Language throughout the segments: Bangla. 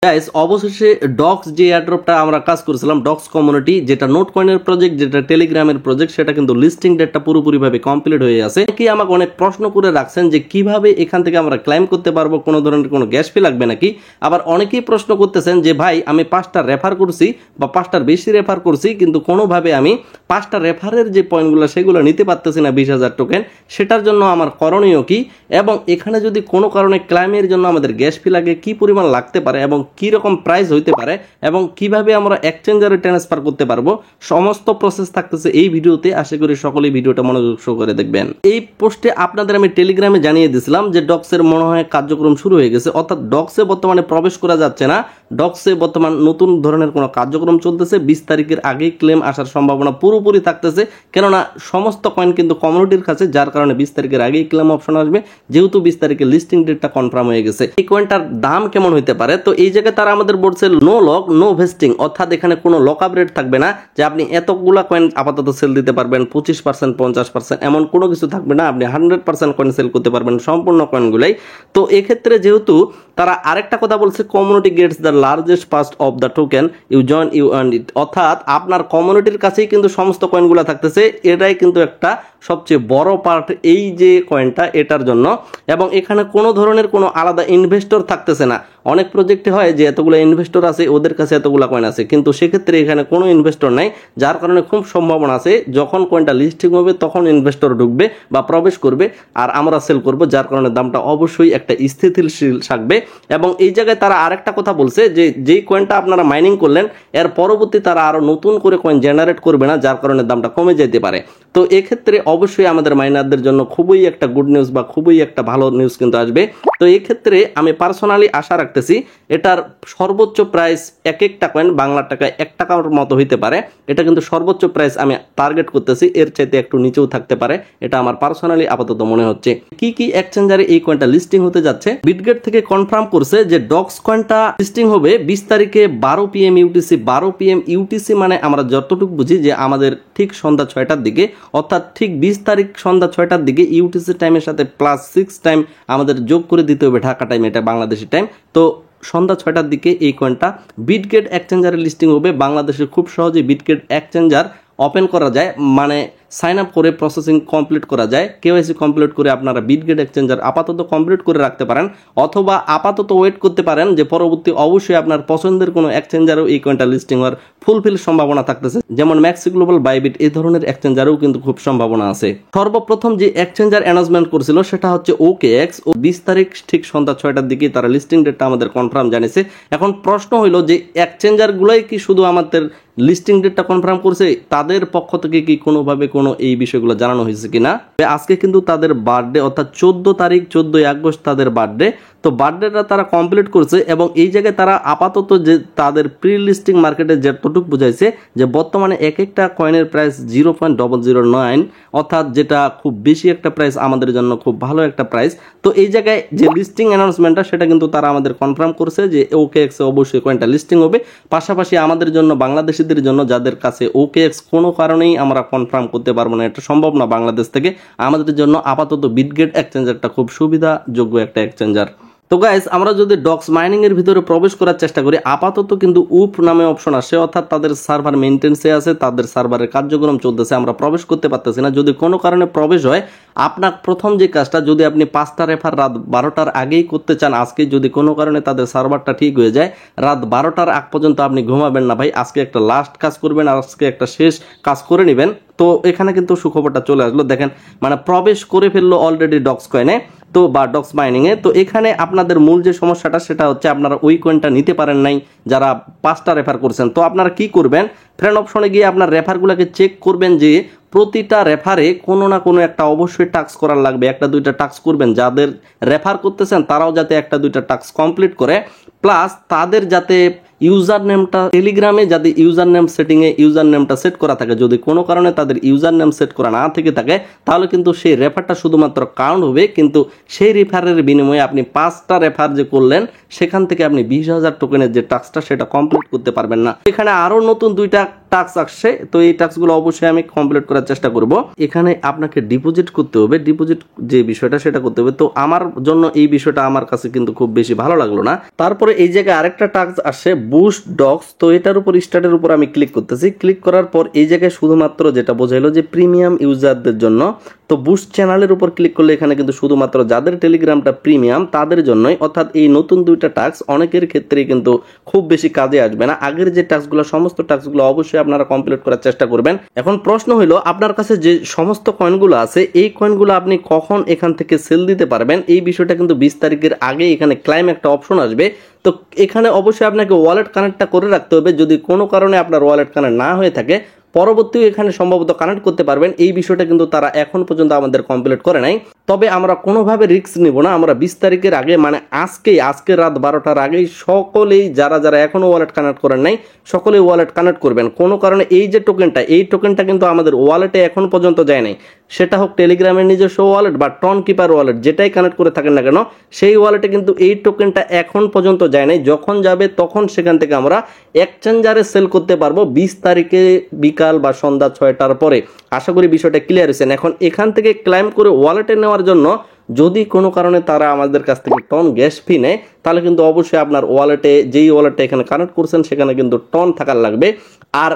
গাইস অবশেষে ডক্স যে এয়ারড্রপটা আমরা কাজ করেছিলাম, ডক্স কমিউনিটি, যেটা নোট কয়েনের প্রজেক্ট, যেটা টেলিগ্রামের প্রজেক্ট, সেটা কিন্তু লিস্টিং ডেটটা পুরোপুরিভাবে কমপ্লিট হয়ে আছে। কি আমাকে অনেক প্রশ্ন করে রাখছেন যে কিভাবে এখান থেকে আমরা ক্লাইম করতে পারবো, কোনো ধরনের কোনো গ্যাস ফি লাগবে নাকি। আবার অনেকেই প্রশ্ন করতেছেন যে ভাই আমি 5টা রেফার করছি বা 5টার বেশি রেফার করছি, কিন্তু কোনোভাবে আমি 5টা রেফারের যে পয়েন্টগুলো সেগুলো নিতে পারতেছি না 20,000 টোকেন, সেটার জন্য আমার করণীয় কি, এবং এখানে যদি কোনো কারণে ক্লাইমের জন্য আমাদের গ্যাস ফি লাগে কি পরিমাণ লাগতে পারে এবং কি রকম প্রাইস হইতে পারে এবং কিভাবে আমরা এক্সচেঞ্জারে ট্রান্সফার করতে পারবো, সমস্ত প্রসেস থাকতেছে এই ভিডিওতে। আশা করি সকলেই ভিডিওটা মনোযোগ সহকারে দেখবেন। এই পোস্টে আপনাদের আমি টেলিগ্রামে জানিয়ে দিয়েছিলাম যে ডক্সের মনে হয় কার্যক্রম শুরু হয়ে গেছে, অর্থাৎ ডক্সে বর্তমানে প্রবেশ করা যাচ্ছে না। ডক্সে বর্তমান নতুন ধরনের কোনো কার্যক্রম চলতেছে, 20 তারিখের আগেই ক্লেম আসার সম্ভাবনা পুরোপুরি থাকতেছে, কেননা সমস্ত কয়েন কিন্তু কমিউনিটির কাছে, যার কারণে 20 তারিখের আগেই ক্লেম অপশন আসবে, যেহেতু 20 তারিখে লিস্টিং ডেটটা কনফার্ম হয়ে গেছে। এই কয়েনটার দাম কেমন হইতে পারে, তো এই জায়গায় তারা আমাদের বলছে নো লক নো ভেস্টিং, অর্থাৎ এখানে কোনো লক আপ রেট থাকবে না যে আপনি এতগুলা কয়েন আপাতত সেল দিতে পারবেন 25%, 50%, এমন কোনো কিছু থাকবে না। আপনি 100% কয়েন সেল করতে পারবেন, সম্পূর্ণ কয়েনগুলাই। তো এক্ষেত্রে যেহেতু তারা আরেকটা কথা বলছে, community gets the largest part of the token, you join you earn it, অর্থাৎ আপনার কমিউনিটির কাছেই কিন্তু সমস্ত কয়েনগুলো থাকতেছে। এটাই কিন্তু একটা সবচেয়ে বড় পার্ট এই যে কয়েনটা, এটার জন্য। এবং এখানে কোনো ধরনের কোনো আলাদা ইনভেস্টর থাকতেছে না। অনেক প্রজেক্টে হয় যে এতগুলো ইনভেস্টর আছে, ওদের কাছে এতগুলো কয়েন আছে, কিন্তু সেক্ষেত্রে এখানে কোনো ইনভেস্টর নাই, যার কারণে খুব সম্ভাবনা আছে যখন কয়েনটা লিস্টিং হবে তখন ইনভেস্টর ঢুকবে বা প্রবেশ করবে আর আমরা সেল করব, যার কারণে দামটা অবশ্যই একটা স্থিতিশীল থাকবে। এবং এই জায়গায় তারা আরেকটা কথা বলছে যে যেই কয়েনটা আপনারা মাইনিং করলেন এর পরবর্তী তারা আরো নতুন করে কয়েন জেনারেট করবে না, যার কারণে দামটা কমে যেতে পারে। তো এক্ষেত্রে অবশ্যই আমাদের মাইনারদের জন্য খুবই একটা গুড নিউজ বা খুবই একটা ভালো নিউজ কিন্তু আসবে। তো এই ক্ষেত্রে আমি পার্সোনালি আশা রাখতেছি এটার সর্বোচ্চ প্রাইস এক একটা কয়েন বাংলা টাকায় 1 টাকার মতো হইতে পারে। এটা কিন্তু সর্বোচ্চ প্রাইস আমি টার্গেট করতেছি, এর চাইতে একটু নিচেও থাকতে পারে, এটা আমার পার্সোনালি আপাতত মনে হচ্ছে। কি কি এক্সচেঞ্জারে এই কয়েনটা লিস্টিং হতে যাচ্ছে, বিটগেট থেকে কনফার্ম করছে যে ডক্স কয়েনটা লিস্টিং হবে 20 তারিখে 12 PM ইউটিসি। 12 PM ইউটিসি মানে আমরা যতটুকু বুঝি যে আমাদের ঠিক সন্ধ্যা 6টার দিকে, অর্থাৎ ঠিক 20 তারিখ সন্ধ্যা 6টার দিকে ইউটিসি টাইমের সাথে +6 টাইম আমাদের যোগ করে দিতে হবে ঢাকা টাইম, এটা বাংলাদেশি টাইম। তো সন্ধ্যা 6টার দিকে এই কয়েনটা বিটগেট এক্সচেঞ্জারে লিস্টিং হবে। বাংলাদেশে খুব সহজে বিটগেট এক্সচেঞ্জার ওপেন করা যায়, মানে সাইন আপ করে প্রসেসিং কমপ্লিট করা যায়, কেওয়াইসি কমপ্লিট করে আপনারা বিটগেট এক্সচেঞ্জার আপাতত কমপ্লিট করে রাখতে পারেন, অথবা আপাতত ওয়েট করতে পারেন যে পরবর্তী অবশ্যই আপনার পছন্দের কোনো এক্সচেঞ্জারও এই কয়েনটা লিস্টিং হওয়ার ফুলফিল সম্ভাবনা থাকতেছে, যেমন ম্যাক্সি গ্লোবাল, বাইবিট, এই ধরনের এক্সচেঞ্জারেও কিন্তু খুব সম্ভাবনা আছে। সর্বপ্রথম যে এক্সচেঞ্জার অ্যানাউন্সমেন্ট করছিল সেটা হচ্ছে OKX, ও 20 তারিখ ঠিক সন্ধ্যা 6টার দিকে তারা লিস্টিং ডেটটা আমাদের কনফার্ম জানিয়েছে। এখন প্রশ্ন হইল যে এক্সচেঞ্জারগুলোই কি শুধু আমাদের লিস্টিং ডেটটা কনফার্ম করছে, তাদের পক্ষ থেকে কি কোনোভাবে কোনো এই বিষয়গুলো জানানো হয়েছে কিনা। আজকে কিন্তু তাদের বার্থডে, অর্থাৎ 14 তারিখ 14 আগস্ট তাদের বার্থডে। তো বার্থডেটা তারা কমপ্লিট করছে এবং এই জায়গায় তারা আপাতত যে তাদের প্রি লিস্টিং মার্কেটে যতটুকু বুঝাইছে যে বর্তমানে এক একটা কয়েনের প্রাইস 0.009, অর্থাৎ যেটা খুব বেশি একটা প্রাইস, আমাদের জন্য খুব ভালো একটা প্রাইস। তো এই জায়গায় যে লিস্টিং অ্যানাউন্সমেন্টটা সেটা কিন্তু তারা আমাদের কনফার্ম করছে যে OKX এ অবশ্যই কয়েনটা লিস্টিং হবে। পাশাপাশি আমাদের জন্য, বাংলাদেশিদের জন্য যাদের কাছে OKX কোনো কারণেই আমরা কনফার্ম করতে পারবো না, এটা সম্ভব না বাংলাদেশ থেকে, আমাদের জন্য আপাতত বিটগেট এক্সচেঞ্জারটা খুব সুবিধাযোগ্য একটা এক্সচেঞ্জার। তো গাইস, আমরা যদি ডক্স মাইনিং এর ভিতরে প্রবেশ করার চেষ্টা করি, আপাতত কিন্তু উপ নামে অপশন আসে, অর্থাৎ তাদের সার্ভার মেইনটেন্সে আছে, তাদের সার্ভারের কার্যক্রম চলতেছে, আমরা প্রবেশ করতে পারতেছি না। যদি কোনো কারণে প্রবেশ হয়, আপনার প্রথম যে কাজটা, যদি আপনি 5টা রেফার রাত 12টার আগেই করতে চান, আজকে যদি কোনো কারণে তাদের সার্ভারটা ঠিক হয়ে যায়, রাত 12টার আগ পর্যন্ত আপনি ঘুমাবেন না ভাই, আজকে একটা লাস্ট কাজ করবেন, আজকে একটা শেষ কাজ করে নেবেন। তো এখানে কিন্তু সুখবরটা চলে আসলো, দেখেন মানে প্রবেশ করে ফেললো অলরেডি ডক্স কয়েনে, তো বা ডক্স মাইনিং এ। তো এখানে আপনাদের মূল যে সমস্যাটা সেটা হচ্ছে আপনারা ওই কয়েনটা নিতে পারেন নাই যারা 5টা রেফার করছেন। তো আপনারা কি করবেন, ফ্রেন্ড অপশনে গিয়ে আপনার রেফারগুলোকে চেক করবেন যে প্রতিটা রেফারে কোনো না কোনো একটা অবশ্যই টাস্ক করার লাগবে, 1-2টা টাস্ক করবেন, যাদের রেফার করতেছেন তারাও যাতে 1-2টা টাস্ক কমপ্লিট করে, প্লাস তাদের যাতে ইউজার নেমটা টেলিগ্রামে যাতে ইউজার নেম সেটিংয়ে ইউজার নেমটা সেট করা থাকে, যদি কোনো কারণে তাদের ইউজার নেম সেট করা না থেকে থাকে তাহলে কিন্তু সেই রেফারটা শুধুমাত্র কাউন্ট হবে, কিন্তু সেই রেফারের বিনিময়ে আপনি 5টা রেফার যে করলেন সেখান থেকে আপনি 20,000 টোকেনের যে টাস্কটা সেটা কমপ্লিট করতে পারবেন না। এখানে আরও নতুন 2টা টাস্ক আসছে, তো এই টাস্কগুলো অবশ্যই আমি কমপ্লিট করার চেষ্টা করব। এখানে আপনাকে ডিপোজিট করতে হবে, ডিপোজিট যে বিষয়টা সেটা করতে হবে। তো আমার জন্য এই বিষয়টা আমার কাছে কিন্তু খুব বেশি ভালো লাগলো না। তারপরে এই জায়গায় আরেকটা টাস্ক আসছে বুস্ট ডক্স, তো এটার উপর স্টার্টের উপর আমি ক্লিক করতেছি। ক্লিক করার পর এই জায়গায় শুধুমাত্র যেটা বোঝাইলো যে প্রিমিয়াম ইউজারদের জন্য, তো বুস্ট চ্যানেলের উপর ক্লিক করলে এখানে কিন্তু শুধুমাত্র যাদের টেলিগ্রামটা প্রিমিয়াম তাদের জন্যই, অর্থাৎ এই নতুন দুইটা টাস্ক অনেকের ক্ষেত্রেই কিন্তু খুব বেশি কাজে আসবে না। আগের যে টাস্কগুলো সমস্ত টাস্কগুলো অবশ্যই আপনারা কমপ্লিট করার চেষ্টা করবেন। এখন প্রশ্ন হলো আপনার কাছে যে সমস্ত কয়েনগুলো আছে এই কয়েনগুলো আপনি কখন এখান থেকে সেল দিতে পারবেন, এই বিষয়টা কিন্তু 20 তারিখের আগে এখানে ক্লাইম একটা অপশন আসবে। তো এখানে অবশ্যই আপনাকে ওয়ালেট কানেক্টটা করে রাখতে হবে। যদি কোনো কারণে আপনার ওয়ালেট কানেক্ট না হয়ে থাকে পরবর্তীও এখানে সম্ভবত কানেক্ট করতে পারবেন। এই বিষয়টা কিন্তু তারা এখন পর্যন্ত আমাদের কমপ্লিট করে নাই। তবে আমরা কোনোভাবে রিস্ক নিব না। আমরা 20 তারিখের আগে মানে আজকে রাত 12টার আগেই সকলেই যারা এখনো ওয়ালেট কানেক্ট করেন নাই সকলেই ওয়ালেট কানেক্ট করবেন। কোনো কারণে এই যে টোকেনটা কিন্তু আমাদের ওয়ালেটে এখন পর্যন্ত যায় নাই, সেটা হোক টেলিগ্রামের নিজস্ব ওয়ালেট বা টন কিপার ওয়ালেট যেটাই কানেক্ট করে থাকেন না কেন সেই ওয়ালেটে কিন্তু এই টোকেনটা এখন পর্যন্ত যায় নাই। যখন যাবে তখন সেখান থেকে আমরা এক্সচেঞ্জারে সেল করতে পারবো 20 তারিখে বিকাল বা সন্ধ্যা 6টার পরে। আশা করি বিষয়টা ক্লিয়ার হয়েছে। এখন এখান থেকে ক্লাইম করে ওয়ালেটে নেওয়ার জন্য যদি কোনো কারণে তারা আমাদের কাছ থেকে টন গ্যাস ফি নেয় তাহলে কিন্তু অবশ্যই আপনার ওয়ালেটে যেই ওয়ালেটটা এখানে কানেক্ট করছেন সেখানে কিন্তু টন থাকার লাগবে। আর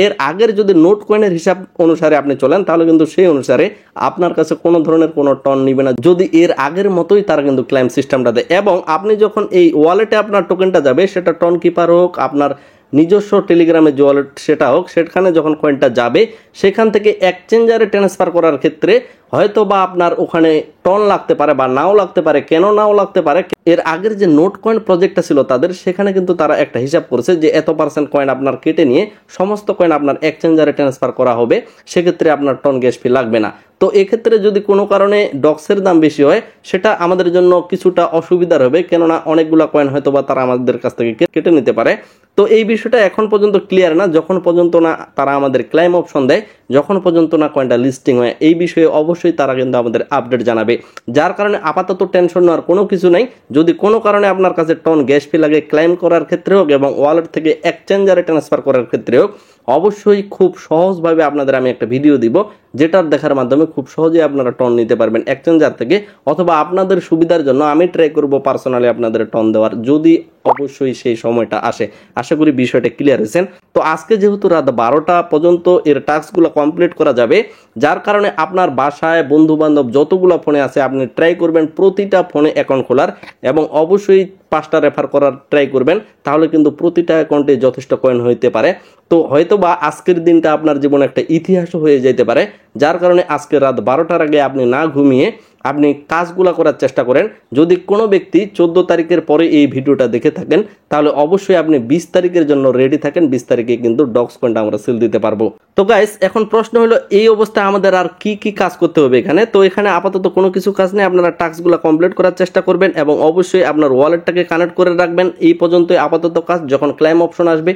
এর আগের যদি নোট কয়েনের হিসাব অনুসারে আপনি চলেন তাহলে কিন্তু সেই অনুসারে আপনার কাছে কোনো ধরনের কোনো টন নিবে না, যদি এর আগের মতোই তারা কিন্তু ক্লেম সিস্টেমটা দেয়। এবং আপনি যখন এই ওয়ালেটে আপনার টোকেনটা যাবে সেটা টন কিপার হোক আপনার নিজস্ব টেলিগ্রামের যে ওয়ালেট সেটা হোক, সেখানে যখন কয়েনটা যাবে সেখান থেকে এক্সচেঞ্জারে ট্রান্সফার করার ক্ষেত্রে হয়তো বা আপনার ওখানে টন লাগতে পারে বা নাও লাগতে পারে। কেন নাও লাগতে পারে, এর আগের যে নোট কয়েন প্রজেক্টটা ছিল তাদের সেখানে কিন্তু তারা একটা হিসাব করেছে যে এত পার্সেন্ট কয়েন আপনার কেটে নিয়ে সমস্ত কয়েন আপনার এক্সচেঞ্জারে ট্রান্সফার করা হবে, সেক্ষেত্রে আপনার টন গ্যাস ফি লাগবে না। তো এক্ষেত্রে যদি কোনো কারণে ডক্সের দাম বেশি হয় সেটা আমাদের জন্য কিছুটা অসুবিধার হবে, কেননা অনেকগুলো কয়েন হয়তো বা তারা আমাদের কাছ থেকে কেটে নিতে পারে। তো এই বিষয়টা এখন পর্যন্ত ক্লিয়ার না, যখন পর্যন্ত না তারা আমাদের ক্লেম অপশন দেয়, যখন পর্যন্ত না কয়েনটা লিস্টিং হয় এই বিষয়ে অবশ্যই তারা কিন্তু আমাদের আপডেট জানাবে। যার কারণে আপাতত টেনশন নেওয়ার কোনো কিছু নাই। যদি কোনো কারণে আপনার কাছে টন গ্যাস ফি লাগে ক্লেম করার ক্ষেত্রে হোক এবং ওয়ালেট থেকে এক্সচেঞ্জারে ট্রান্সফার করার ক্ষেত্রে হোক, অবশ্যই খুব সহজভাবে আপনাদের আমি একটা ভিডিও দিব যেটার দেখার মাধ্যমে খুব সহজেই আপনারা টন নিতে পারবেন এক্সচেঞ্জার থেকে। অথবা আপনাদের সুবিধার জন্য আমি ট্রাই করব পার্সোনালি আপনাদের টন দেওয়ার, যদি অবশ্যই সেই সময়টা আসে। আশা করি বিষয়টা ক্লিয়ার হয়েছেন। তো আজকে যেহেতু রাত 12টা পর্যন্ত এর টাস্কগুলো কমপ্লিট করা যাবে, যার কারণে আপনার বাসায় বন্ধু বান্ধব যতগুলো ফোনে আছে আপনি ট্রাই করবেন প্রতিটা ফোনে অ্যাকাউন্ট খোলার এবং অবশ্যই 5টা রেফার করার ট্রাই করবেন, তাহলে কিন্তু প্রতিটা অ্যাকাউন্টে যথেষ্ট কয়েন হইতে পারে। তো হয়তো বা আজকের দিনটা আপনার জীবনে একটা ইতিহাসও হয়ে যেতে পারে। যার কারণে আজকে রাত 12টার আগে আপনি না ঘুমিয়ে আপনি কাজগুলো করার চেষ্টা করেন। যদি কোনো ব্যক্তি 14 তারিখের পরে এই ভিডিওটা দেখে থাকেন তাহলে অবশ্যই আপনি 20 তারিখের জন্য রেডি থাকেন। 20 তারিখে কিন্তু ডক্স কয়েনটা আমরা সেল দিতে পারবো। তো গাইস এখন প্রশ্ন হলো এই অবস্থায় আমাদের আর কি কি কাজ করতে হবে এখানে। তো এখানে আপাতত কোনো কিছু কাজ নেই, আপনারা টাস্কগুলো কমপ্লিট করার চেষ্টা করবেন এবং অবশ্যই আপনার ওয়ালেটটাকে কানেক্ট করে রাখবেন। এই পর্যন্তই আপাতত কাজ, যখন ক্লেম অপশন আসবে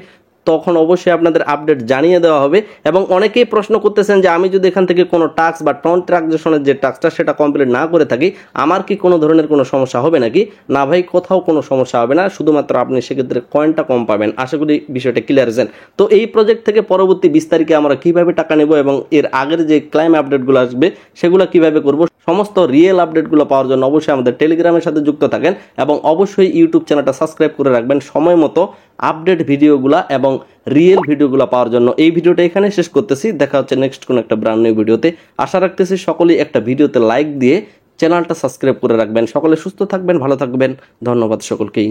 তখন অবশ্যই আপনাদের আপডেট জানিয়ে দেওয়া হবে। এবং অনেকেই প্রশ্ন করতেছেন যে আমি যদি এখান থেকে কোনো টাস্ক বা টন ট্রানজাকশনের যে টাস্কটা সেটা কমপ্লিট না করে থাকি আমার কি কোনো ধরনের কোনো সমস্যা হবে নাকি? না ভাই, কোথাও কোনো সমস্যা হবে না, শুধুমাত্র আপনি সেক্ষেত্রে কয়েনটা কম পাবেন। আশা করি বিষয়টা ক্লিয়ার হয়েছেন। তো এই প্রজেক্ট থেকে পরবর্তী 20 তারিখে আমরা কিভাবে টাকা নেব এবং এর আগের যে ক্লাইম আপডেটগুলো আসবে সেগুলো কিভাবে করব, সমস্ত রিয়েল আপডেটগুলো পাওয়ার জন্য অবশ্যই আমাদের টেলিগ্রামের সাথে যুক্ত থাকেন এবং অবশ্যই ইউটিউব চ্যানেলটা সাবস্ক্রাইব করে রাখবেন সময় মতো আপডেট ভিডিওগুলো এবং রিয়েল ভিডিওগুলো পাওয়ার জন্য। এই ভিডিওটা এখানে শেষ করতেছি, দেখা হচ্ছে নেক্সট কোন একটা ব্র্যান্ড নিউ ভিডিওতে। আশা রাখতেছি সকলেই একটা ভিডিওতে লাইক দিয়ে চ্যানেলটা সাবস্ক্রাইব করে রাখবেন। সকলে সুস্থ থাকবেন, ভালো থাকবেন। ধন্যবাদ সকলকেই।